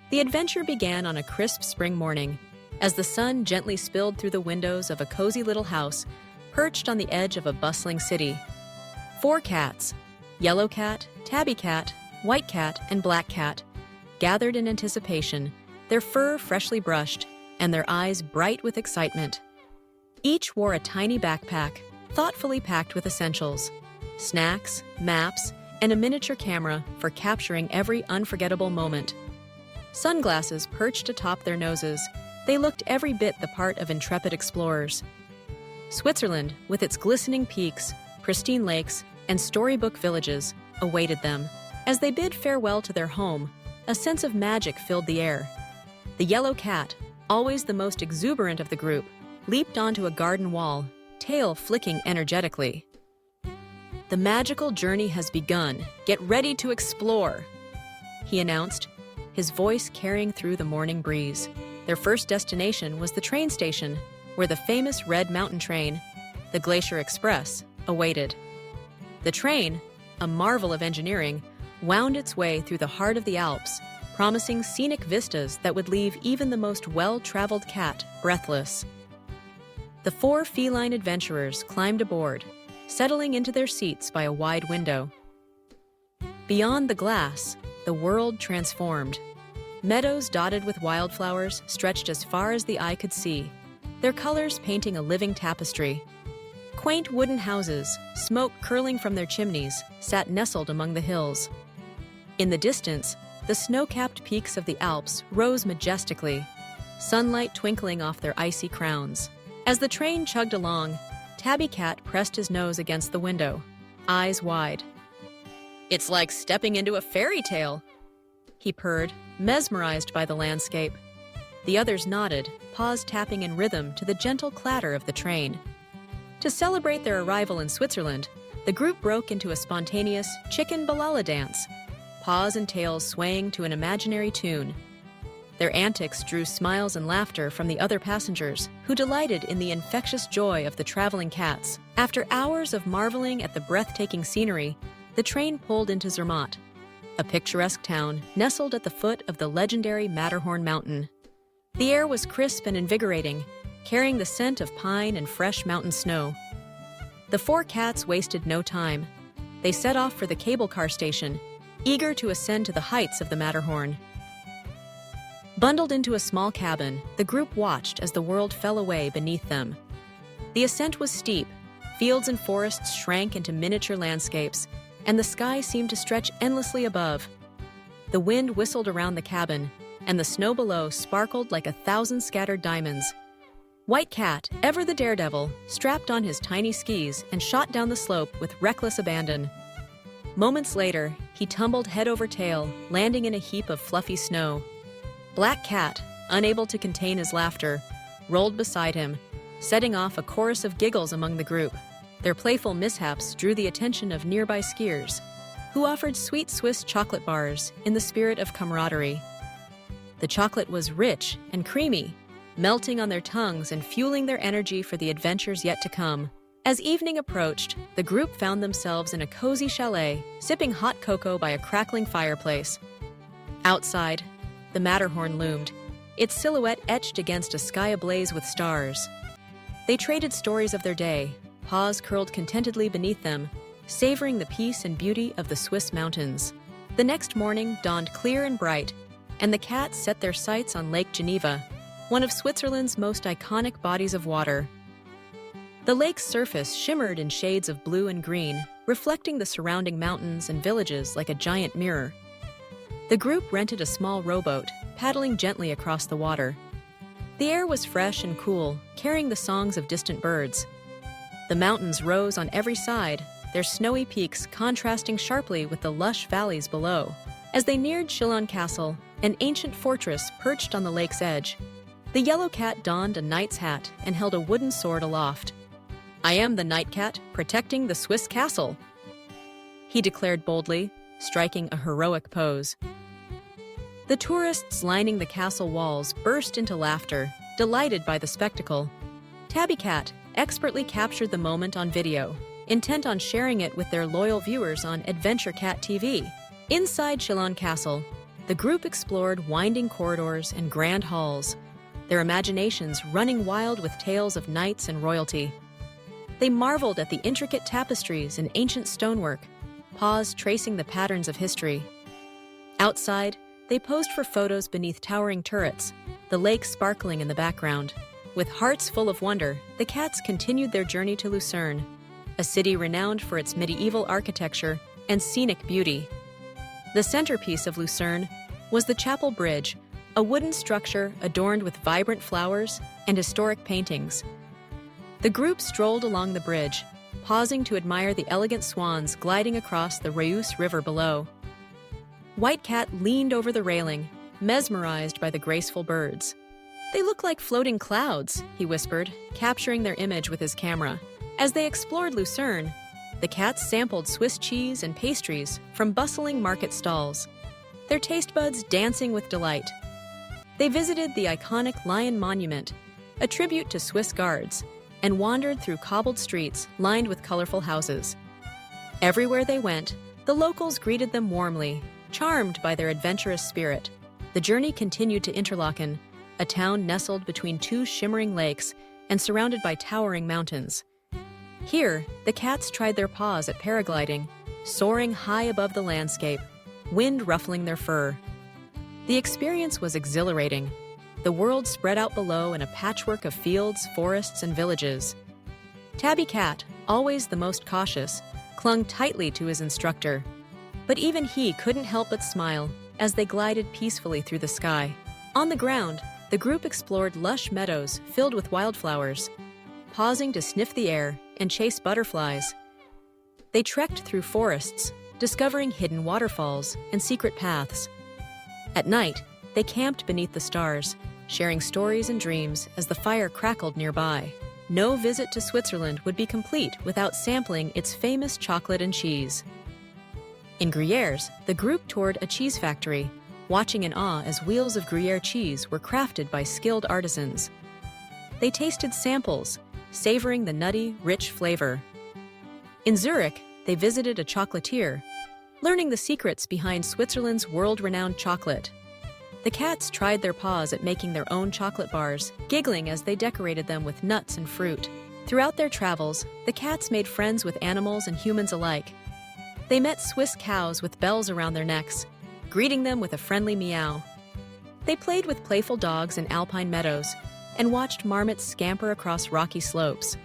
The adventure began on a crisp spring morning, as the sun gently spilled through the windows of a cozy little house perched on the edge of a bustling city. 4 cats, Yellow Cat, Tabby Cat, White Cat, and Black Cat, gathered in anticipation, their fur freshly brushed and their eyes bright with excitement. Each wore a tiny backpack, thoughtfully packed with essentials: snacks, maps, and a miniature camera for capturing every unforgettable moment. Sunglasses perched atop their noses, they looked every bit the part of intrepid explorers. Switzerland, with its glistening peaks, pristine lakes, and storybook villages, awaited them. As they bid farewell to their home, a sense of magic filled the air. The Yellow Cat, always the most exuberant of the group, leaped onto a garden wall, tail flicking energetically. "The magical journey has begun. Get ready to explore," he announced, his voice carrying through the morning breeze. Their first destination was the train station, where the famous Red Mountain train, the Glacier Express, awaited. The train, a marvel of engineering, wound its way through the heart of the Alps, promising scenic vistas that would leave even the most well-traveled cat breathless. The 4 feline adventurers climbed aboard, settling into their seats by a wide window. Beyond the glass, the world transformed. Meadows dotted with wildflowers stretched as far as the eye could see, their colors painting a living tapestry. Quaint wooden houses, smoke curling from their chimneys, sat nestled among the hills. In the distance, the snow-capped peaks of the Alps rose majestically, sunlight twinkling off their icy crowns. As the train chugged along, Tabby Cat pressed his nose against the window, eyes wide. "It's like stepping into a fairy tale," he purred, mesmerized by the landscape. The others nodded, paws tapping in rhythm to the gentle clatter of the train. To celebrate their arrival in Switzerland, the group broke into a spontaneous chicken balala dance, paws and tails swaying to an imaginary tune. Their antics drew smiles and laughter from the other passengers, who delighted in the infectious joy of the traveling cats. After hours of marveling at the breathtaking scenery, the train pulled into Zermatt, a picturesque town nestled at the foot of the legendary Matterhorn mountain. The air was crisp and invigorating, carrying the scent of pine and fresh mountain snow. The 4 cats wasted no time. They set off for the cable car station, eager to ascend to the heights of the Matterhorn. Bundled into a small cabin, the group watched as the world fell away beneath them. The ascent was steep, fields and forests shrank into miniature landscapes, and the sky seemed to stretch endlessly above. The wind whistled around the cabin, and the snow below sparkled like 1,000 scattered diamonds. White Cat, ever the daredevil, strapped on his tiny skis and shot down the slope with reckless abandon. Moments later, he tumbled head over tail, landing in a heap of fluffy snow. Black Cat, unable to contain his laughter, rolled beside him, setting off a chorus of giggles among the group. Their playful mishaps drew the attention of nearby skiers, who offered sweet Swiss chocolate bars in the spirit of camaraderie. The chocolate was rich and creamy, melting on their tongues and fueling their energy for the adventures yet to come. As evening approached, the group found themselves in a cozy chalet, sipping hot cocoa by a crackling fireplace. Outside, the Matterhorn loomed, its silhouette etched against a sky ablaze with stars. They traded stories of their day, paws curled contentedly beneath them, savoring the peace and beauty of the Swiss mountains. The next morning dawned clear and bright, and the cats set their sights on Lake Geneva, one of Switzerland's most iconic bodies of water. The lake's surface shimmered in shades of blue and green, reflecting the surrounding mountains and villages like a giant mirror. The group rented a small rowboat, paddling gently across the water. The air was fresh and cool, carrying the songs of distant birds. The mountains rose on every side, their snowy peaks contrasting sharply with the lush valleys below. As they neared Chillon Castle, an ancient fortress perched on the lake's edge, the Yellow Cat donned a knight's hat and held a wooden sword aloft. "I am the Night Cat, protecting the Swiss castle," he declared boldly, striking a heroic pose. The tourists lining the castle walls burst into laughter, delighted by the spectacle. Tabby Cat expertly captured the moment on video, intent on sharing it with their loyal viewers on Adventure Cat TV. Inside Chillon Castle, the group explored winding corridors and grand halls, their imaginations running wild with tales of knights and royalty. They marveled at the intricate tapestries and ancient stonework, paused tracing the patterns of history. Outside, they posed for photos beneath towering turrets, the lake sparkling in the background. With hearts full of wonder, the cats continued their journey to Lucerne, a city renowned for its medieval architecture and scenic beauty. The centerpiece of Lucerne was the Chapel Bridge, a wooden structure adorned with vibrant flowers and historic paintings. The group strolled along the bridge, pausing to admire the elegant swans gliding across the Reuss River below. White Cat leaned over the railing, mesmerized by the graceful birds. "They look like floating clouds," he whispered, capturing their image with his camera. As they explored Lucerne, the cats sampled Swiss cheese and pastries from bustling market stalls, their taste buds dancing with delight. They visited the iconic Lion Monument, a tribute to Swiss guards, and wandered through cobbled streets lined with colorful houses. Everywhere they went, the locals greeted them warmly, charmed by their adventurous spirit. The journey continued to Interlaken, a town nestled between two shimmering lakes and surrounded by towering mountains. Here, the cats tried their paws at paragliding, soaring high above the landscape, wind ruffling their fur. The experience was exhilarating. The world spread out below in a patchwork of fields, forests, and villages. Tabby Cat, always the most cautious, clung tightly to his instructor. But even he couldn't help but smile as they glided peacefully through the sky. On the ground, the group explored lush meadows filled with wildflowers, pausing to sniff the air and chase butterflies. They trekked through forests, discovering hidden waterfalls and secret paths. At night, they camped beneath the stars, sharing stories and dreams as the fire crackled nearby. No visit to Switzerland would be complete without sampling its famous chocolate and cheese. In Gruyère's, the group toured a cheese factory, watching in awe as wheels of Gruyère cheese were crafted by skilled artisans. They tasted samples, savoring the nutty, rich flavor. In Zurich, they visited a chocolatier, learning the secrets behind Switzerland's world-renowned chocolate. The cats tried their paws at making their own chocolate bars, giggling as they decorated them with nuts and fruit. Throughout their travels, the cats made friends with animals and humans alike. They met Swiss cows with bells around their necks, greeting them with a friendly meow. They played with playful dogs in alpine meadows and watched marmots scamper across rocky slopes.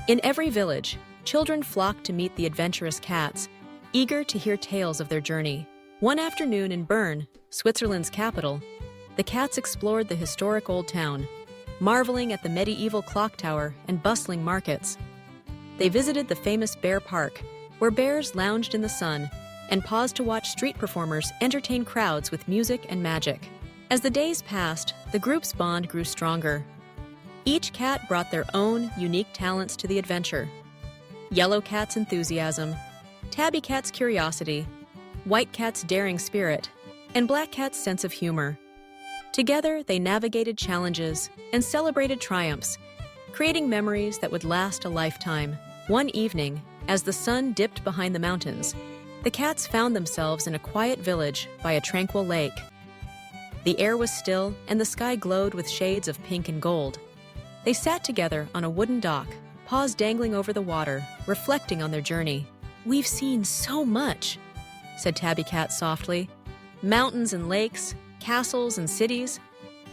In every village, children flocked to meet the adventurous cats, eager to hear tales of their journey. One afternoon in Bern, Switzerland's capital, the cats explored the historic old town, marveling at the medieval clock tower and bustling markets. They visited the famous Bear Park, where bears lounged in the sun, and paused to watch street performers entertain crowds with music and magic. As the days passed, the group's bond grew stronger. Each cat brought their own unique talents to the adventure. Yellow Cat's enthusiasm, Tabby Cat's curiosity, White Cat's daring spirit, and Black Cat's sense of humor. Together, they navigated challenges and celebrated triumphs, creating memories that would last a lifetime. One evening, as the sun dipped behind the mountains, the cats found themselves in a quiet village by a tranquil lake. The air was still, and the sky glowed with shades of pink and gold. They sat together on a wooden dock, paws dangling over the water, reflecting on their journey. "We've seen so much," said Tabby Cat softly. "Mountains and lakes, castles and cities.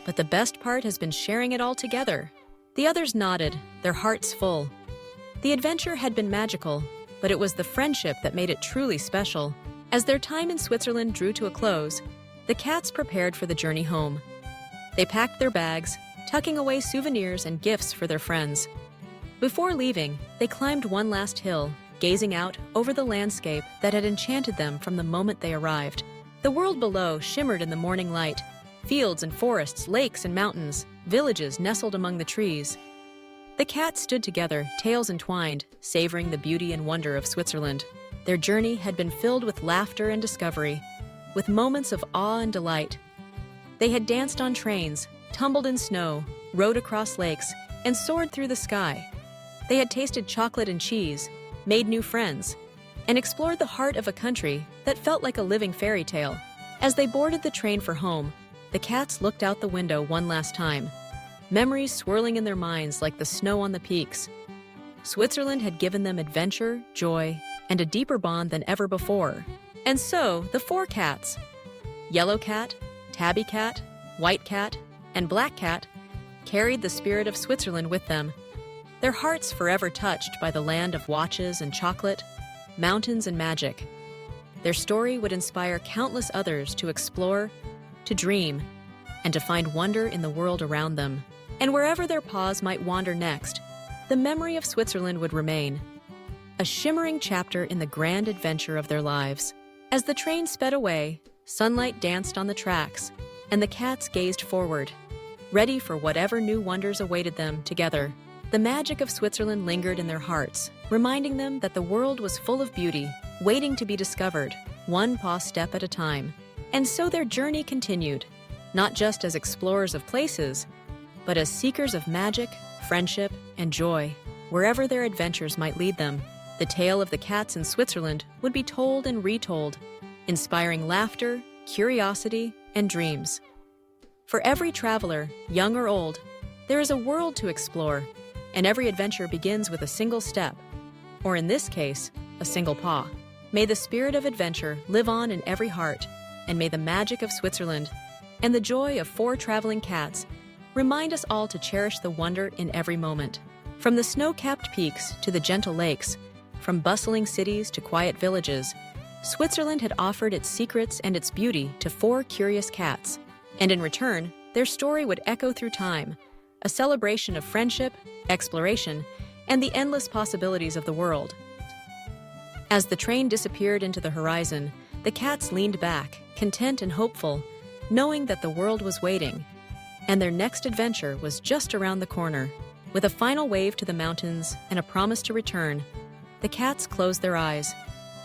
But the best part has been sharing it all together." The others nodded, their hearts full. The adventure had been magical, but it was the friendship that made it truly special. As their time in Switzerland drew to a close, the cats prepared for the journey home. They packed their bags, tucking away souvenirs and gifts for their friends. Before leaving, they climbed one last hill, gazing out over the landscape that had enchanted them from the moment they arrived. The world below shimmered in the morning light. Fields and forests, lakes and mountains, villages nestled among the trees. The cats stood together, tails entwined, savoring the beauty and wonder of Switzerland. Their journey had been filled with laughter and discovery, with moments of awe and delight. They had danced on trains, tumbled in snow, rode across lakes, and soared through the sky. They had tasted chocolate and cheese, made new friends, and explored the heart of a country that felt like a living fairy tale. As they boarded the train for home, the cats looked out the window one last time, memories swirling in their minds like the snow on the peaks. Switzerland had given them adventure, joy, and a deeper bond than ever before. And so, the four cats, Yellow Cat, Tabby Cat, White Cat, and Black Cat, carried the spirit of Switzerland with them, their hearts forever touched by the land of watches and chocolate, mountains and magic. Their story would inspire countless others to explore, to dream, and to find wonder in the world around them. And wherever their paws might wander next, the memory of Switzerland would remain, a shimmering chapter in the grand adventure of their lives. As the train sped away, sunlight danced on the tracks, and the cats gazed forward, ready for whatever new wonders awaited them together. The magic of Switzerland lingered in their hearts, reminding them that the world was full of beauty, waiting to be discovered, one paw step at a time. And so their journey continued, not just as explorers of places, but as seekers of magic, friendship, and joy, wherever their adventures might lead them. The tale of the cats in Switzerland would be told and retold, inspiring laughter, curiosity, and dreams. For every traveler, young or old, there is a world to explore, and every adventure begins with a single step, or in this case, a single paw. May the spirit of adventure live on in every heart, and may the magic of Switzerland and the joy of four traveling cats remind us all to cherish the wonder in every moment. From the snow-capped peaks to the gentle lakes, from bustling cities to quiet villages, Switzerland had offered its secrets and its beauty to four curious cats, and in return, their story would echo through time, a celebration of friendship, exploration, and the endless possibilities of the world. As the train disappeared into the horizon, the cats leaned back, content and hopeful, knowing that the world was waiting, and their next adventure was just around the corner. With a final wave to the mountains and a promise to return, the cats closed their eyes,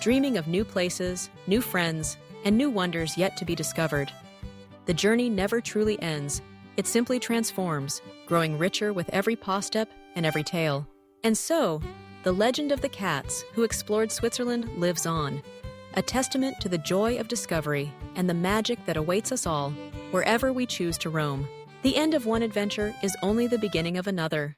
dreaming of new places, new friends, and new wonders yet to be discovered. The journey never truly ends. It simply transforms, growing richer with every paw step and every tale. And so, the legend of the cats who explored Switzerland lives on, a testament to the joy of discovery and the magic that awaits us all, wherever we choose to roam. The end of one adventure is only the beginning of another.